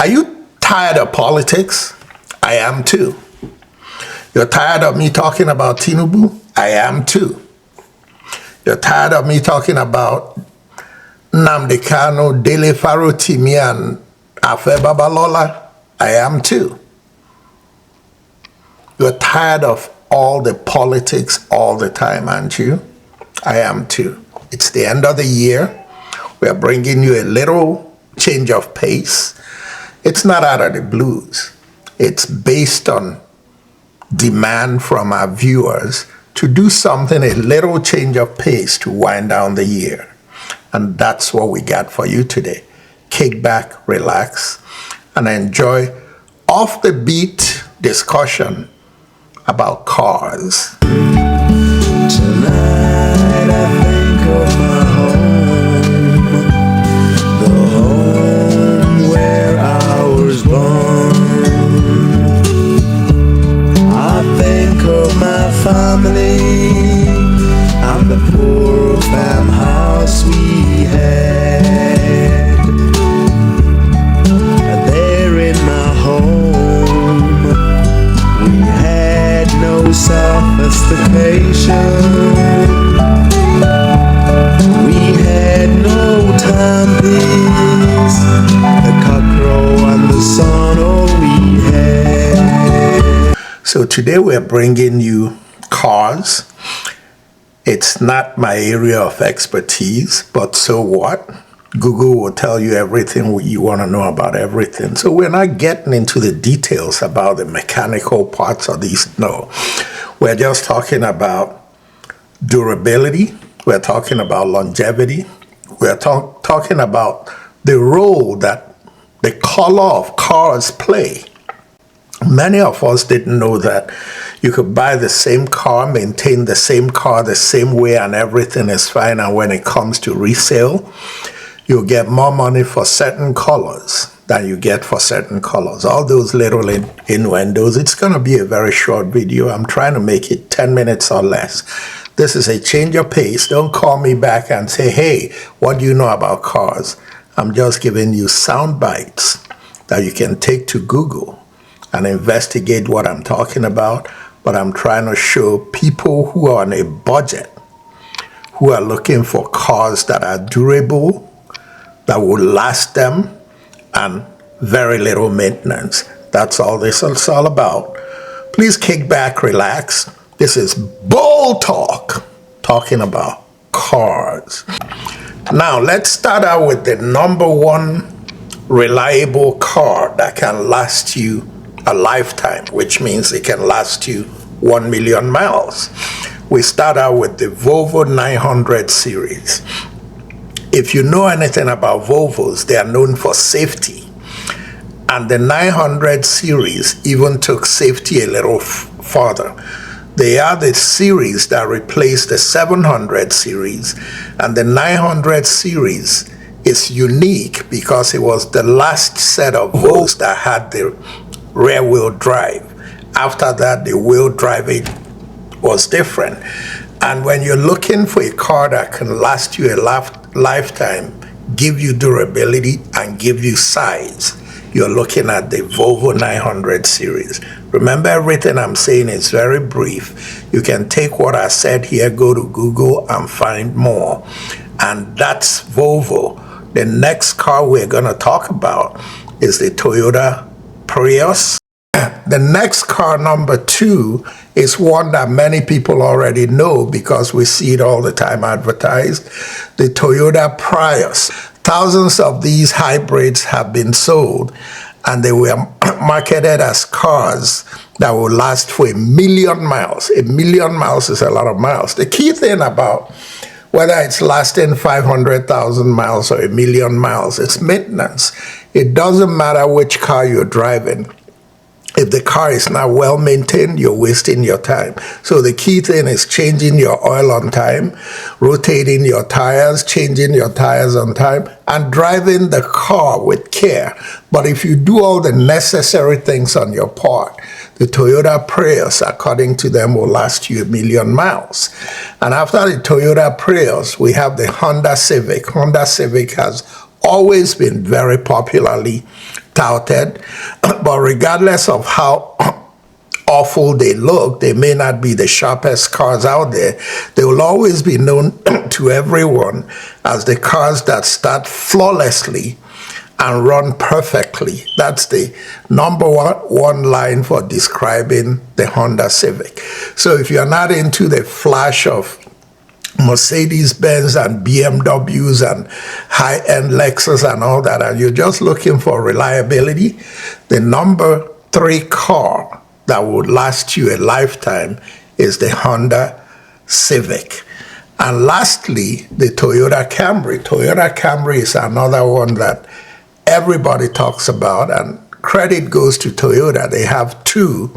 Are you tired of politics? I am too. You're tired of me talking about Tinubu? I am too. You're tired of me talking about Nnamdi Kanu, Dele Farotimi, and Afe Babalola? I am too. You're tired of all the politics all the time, aren't you? I am too. It's the end of the year. We're bringing you a little change of pace. It's not out of the blues. It's based on demand from our viewers to do something, a little change of pace to wind down the year. And that's what we got for you today. Kick back, relax, and enjoy off the beat discussion about cars. Tonight I think of my home, the home where I was born. I think of my family and the poor farmhouse we had. There in my home, we had no sophistication. We had no timepieces, the cockroach and the sun, all we had. So today we're bringing you cars. It's not my area of expertise, but so what? Google will tell you everything you want to know about everything. So we're not getting into the details about the mechanical parts of these. No, we're just talking about durability. We're talking about longevity. We're talking about the role that the color of cars play. Many of us didn't know that you could buy the same car, maintain the same car the same way, and everything is fine. And when it comes to resale, you'll get more money for certain colors than you get for certain colors. All those little innuendos. It's going to be a very short video. I'm trying to make it 10 minutes or less. This is a change of pace. Don't call me back and say, hey, what do you know about cars? I'm just giving you sound bites that you can take to Google and investigate what I'm talking about. But I'm trying to show people who are on a budget, who are looking for cars that are durable, that will last them, and very little maintenance. That's all this is all about. Please kick back, relax. This is Bold Talk, talking about cars. Now, let's start out with the number one reliable car that can last you a lifetime, which means it can last you 1 million miles. We start out with the Volvo 900 series. If you know anything about Volvos, they are known for safety. And the 900 series even took safety a little further. They are the series that replaced the 700 series. And the 900 series is unique because it was the last set of Volvos that had the rear wheel drive. After that, the wheel driving was different. And when you're looking for a car that can last you a lifetime, give you durability, and give you size, you're looking at the Volvo 900 series. Remember, everything I'm saying is very brief. You can take what I said here, go to Google and find more. And that's Volvo. The next car we're going to talk about is the Toyota Prius. The next car, number two, is one that many people already know because we see it all the time advertised, the Toyota Prius. Thousands of these hybrids have been sold, and they were marketed as cars that will last for 1 million miles. 1 million miles is a lot of miles. The key thing about whether it's lasting 500,000 miles or 1 million miles, it's maintenance. It doesn't matter which car you're driving. If the car is not well maintained, you're wasting your time. So the key thing is changing your oil on time, rotating your tires, changing your tires on time, and driving the car with care. But if you do all the necessary things on your part, the Toyota Prius, according to them, will last you 1 million miles. And after the Toyota Prius, we have the Honda Civic. Honda Civic has always been very popularly touted. But regardless of how awful they look, they may not be the sharpest cars out there. They will always be known to everyone as the cars that start flawlessly and run perfectly. That's the number one line for describing the Honda Civic. So if you're not into the flash of Mercedes-Benz and BMWs and high-end Lexus and all that, and you're just looking for reliability, the number 3 car that would last you a lifetime is the Honda Civic. And lastly, the Toyota Camry. Toyota Camry is another one that everybody talks about, and credit goes to Toyota. They have 2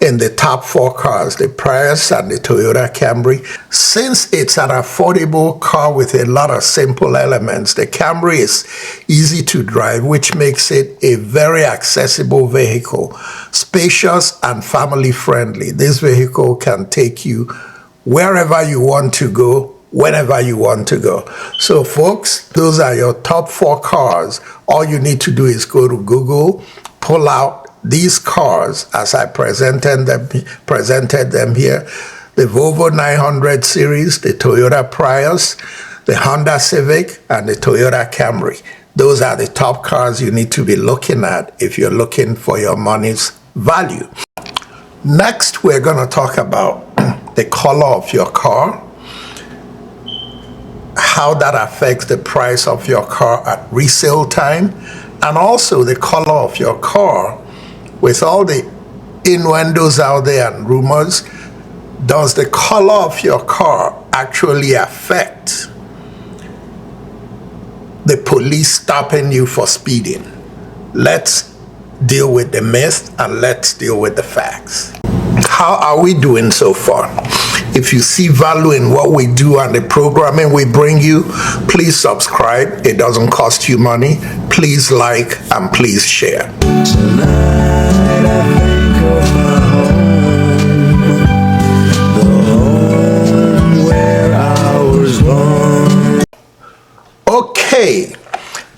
in the top 4 cars, the Prius and the Toyota Camry. Since it's an affordable car with a lot of simple elements, the Camry is easy to drive, which makes it a very accessible vehicle, spacious and family friendly. This vehicle can take you wherever you want to go, whenever you want to go. So folks, those are your top 4 cars. All you need to do is go to Google, pull out these cars as I presented them here: the Volvo 900 series, the Toyota Prius, the Honda Civic, and the Toyota Camry. Those are the top cars you need to be looking at if you're looking for your money's value. Next, we're going to talk about the color of your car, how that affects the price of your car at resale time, and also the color of your car. With all the innuendos out there and rumors, does the color of your car actually affect the police stopping you for speeding? Let's deal with the myth and let's deal with the facts. How are we doing so far? If you see value in what we do and the programming we bring you, please subscribe. It doesn't cost you money. Please like and please share. Tonight I think of my home, the home where I was born. Okay,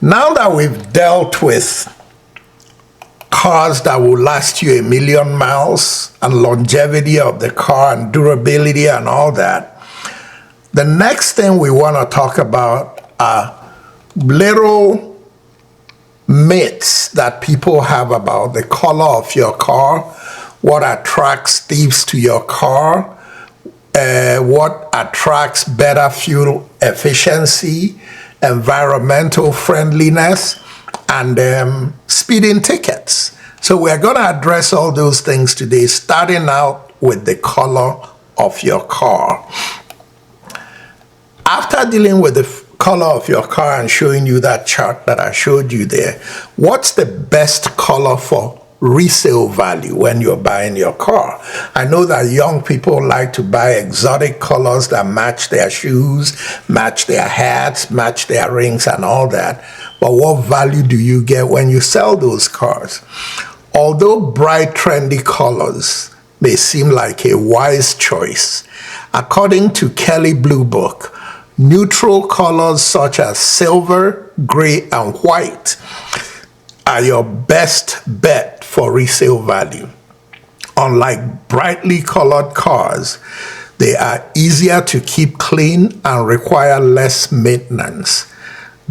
now that we've dealt with cars that will last you 1,000,000 miles and longevity of the car and durability and all that, the next thing we want to talk about are little myths that people have about the color of your car, what attracts thieves to your car, what attracts better fuel efficiency, environmental friendliness, and speeding tickets. So we're going to address all those things today, starting out with the color of your car. After dealing with the color of your car and showing you that chart that I showed you there, what's the best color for resale value when you're buying your car? I know that young people like to buy exotic colors that match their shoes, match their hats, match their rings and all that. But what value do you get when you sell those cars? Although bright, trendy colors may seem like a wise choice, according to Kelley Blue Book, neutral colors such as silver, gray, and white are your best bet for resale value. Unlike brightly colored cars, they are easier to keep clean and require less maintenance.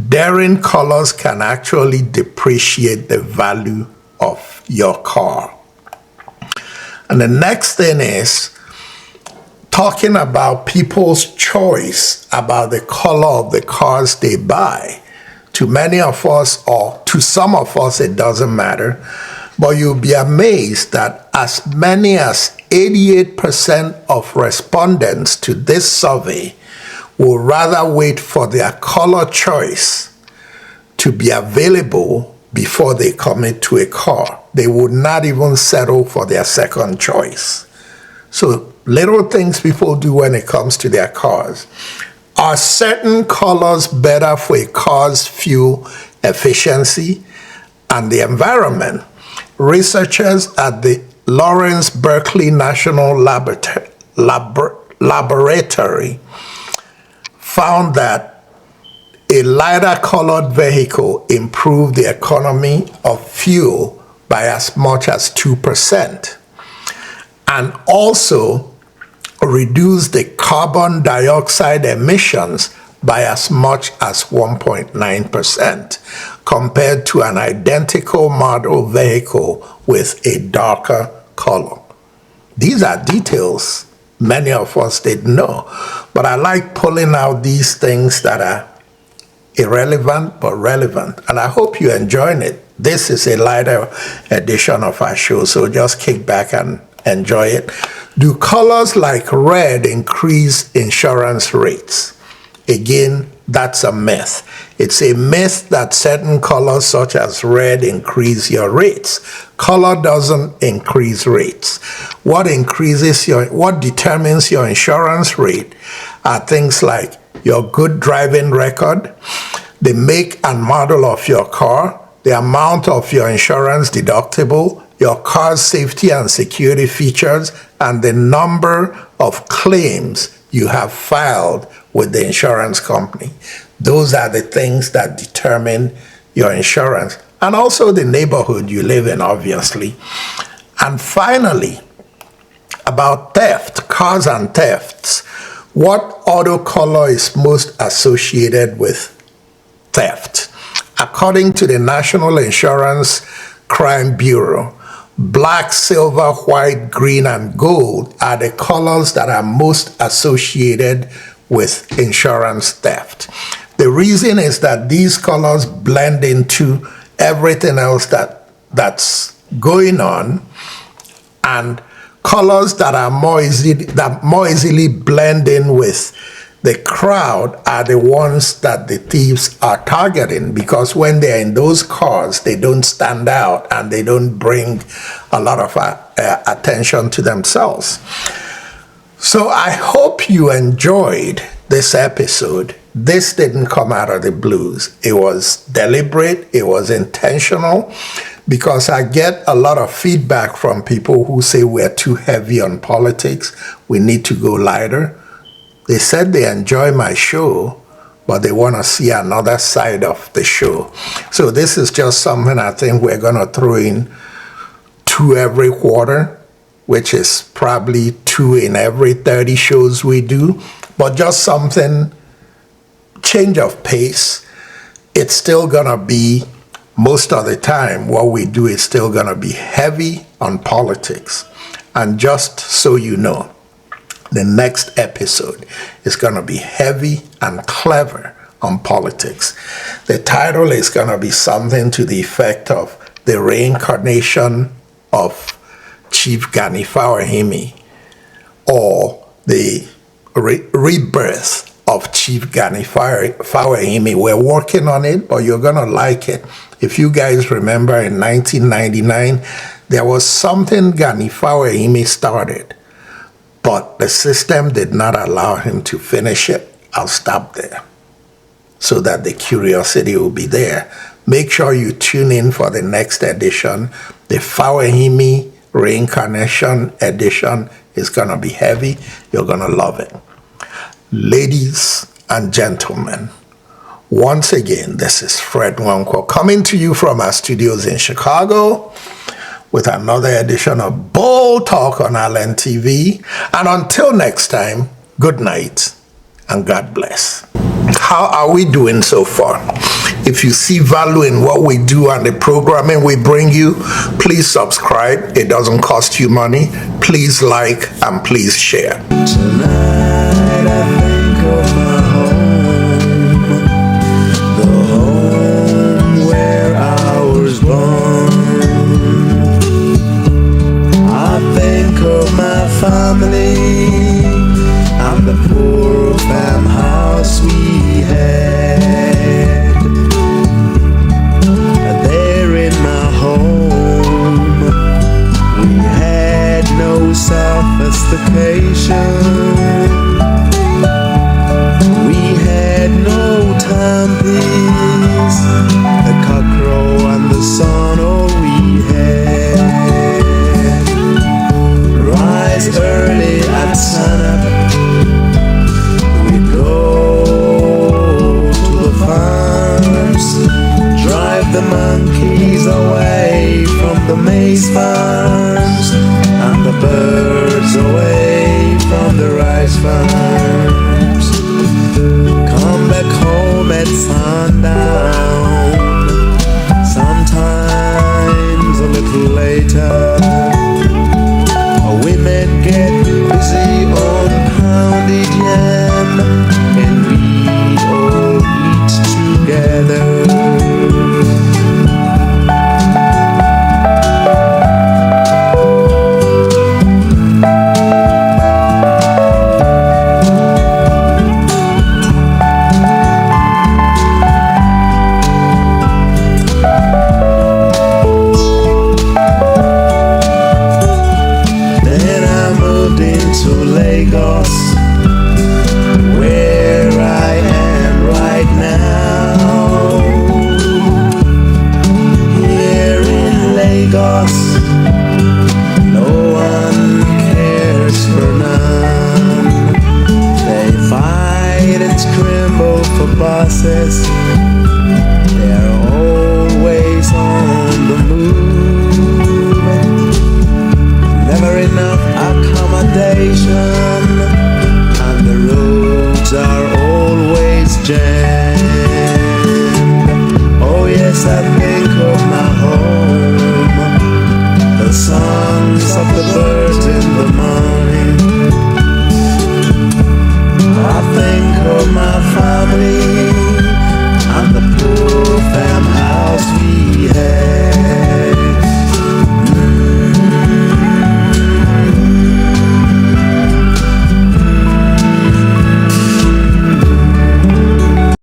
Daring colors can actually depreciate the value of your car. And the next thing is talking about people's choice about the color of the cars they buy. To many of us, or to some of us, it doesn't matter. But you'll be amazed that as many as 88% of respondents to this survey will rather wait for their color choice to be available before they commit to a car. They would not even settle for their second choice. So little things people do when it comes to their cars. Are certain colors better for a car's fuel efficiency and the environment? Researchers at the Lawrence Berkeley National Laboratory found that A lighter colored vehicle improved the economy of fuel by as much as 2%, and also reduced the carbon dioxide emissions by as much as 1.9% compared to an identical model vehicle with a darker color. These are details many of us didn't know, but I like pulling out these things that are irrelevant but relevant, and I hope you're enjoying it. This is a lighter edition of our show, so just kick back and enjoy it. Do colors like red increase insurance rates? Again, that's a myth. It's a myth that certain colors such as red increase your rates. Color doesn't increase rates. What determines your insurance rate are things like your good driving record, the make and model of your car, the amount of your insurance deductible, your car's safety and security features, and the number of claims you have filed with the insurance company. Those are the things that determine your insurance, and also the neighborhood you live in, obviously. And finally, about theft, cars and thefts. What auto color is most associated with theft? According to the National Insurance Crime Bureau, black, silver, white, green, and gold are the colors that are most associated with insurance theft. The reason is that these colors blend into everything else that's going on, and colors that are more easily blend in with the crowd are the ones that the thieves are targeting, because when they're in those cars, they don't stand out and they don't bring a lot of attention to themselves. So I hope you enjoyed this episode. This didn't come out of the blues. It was deliberate, it was intentional, because I get a lot of feedback from people who say we're too heavy on politics, we need to go lighter. They said they enjoy my show, but they want to see another side of the show. So this is just something I think we're going to throw in 2 every quarter, which is probably 2 in every 30 shows we do, but just something, change of pace. It's still going to be, most of the time, what we do is still going to be heavy on politics. And just so you know, the next episode is going to be heavy and clever on politics. The title is going to be something to the effect of the reincarnation of Chief Gani Fawahimi, or the rebirth of Chief Gani Fawahimi. We're working on it, but you're going to like it. If you guys remember, in 1999, there was something Gani Fawahimi started, but the system did not allow him to finish it. I'll stop there so that the curiosity will be there. Make sure you tune in for the next edition. The Fawahimi Reincarnation edition is going to be heavy. You're going to love it. Ladies and gentlemen, once again, this is Fred Nwankwo coming to you from our studios in Chicago with another edition of Bold Talk on Allen TV. And until next time, good night and God bless. How are we doing so far? If you see value in what we do and the programming we bring you, please subscribe. It doesn't cost you money. Please like and please share. Tonight I think of my home, the home where I was born. I think of my family and the poor farmhouse we had. There in my home, we had no sophistication. We had no timepiece, the cockcrow and the sun, all we had. Rise early at sunup, we'd go to the farm. maize farms and the birds away from the rice farms. Come back home at sundown, sometimes a little later. Women get busy on pounded yam, and we all eat together. To Lagos, where I am right now. Here in Lagos, no one cares for none. They fight and scramble for buses